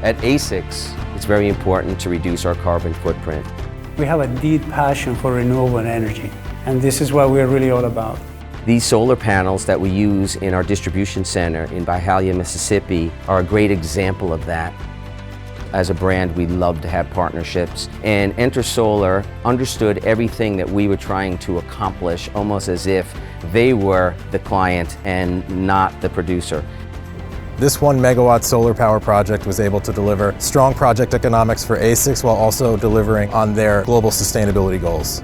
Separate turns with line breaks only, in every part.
At ASICS, it's very important to reduce our carbon footprint.
We have a deep passion for renewable energy, and this is what we're really all about.
These solar panels that we use in our distribution center in Byhalia, Mississippi are a great example of that. As a brand, we love to have partnerships, and Enter Solar understood everything that we were trying to accomplish almost as if they were the client and not the producer.
This 1 megawatt solar power project was able to deliver strong project economics for ASICS while also delivering on their global sustainability goals.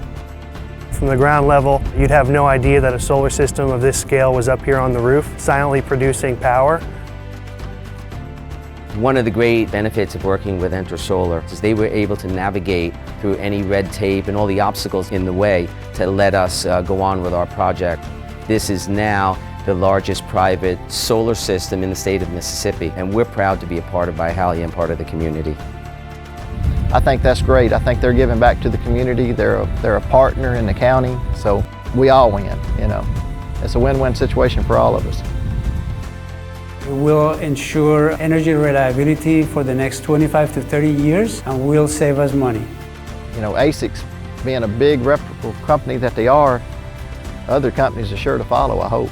From the ground level, you'd have no idea that a solar system of this scale was up here on the roof, silently producing power.
One of the great benefits of working with Enter Solar is they were able to navigate through any red tape and all the obstacles in the way to let us go on with our project. This is now the largest private solar system in the state of Mississippi, and we're proud to be a part of Byhalia and part of the community.
I think that's great. I think they're giving back to the community. They're a partner in the county, so we all win, you know. It's a win-win situation for all of us.
We will ensure energy reliability for the next 25 to 30 years, and will save us money.
You know, ASICS being a big reputable company that they are, other companies are sure to follow, I hope.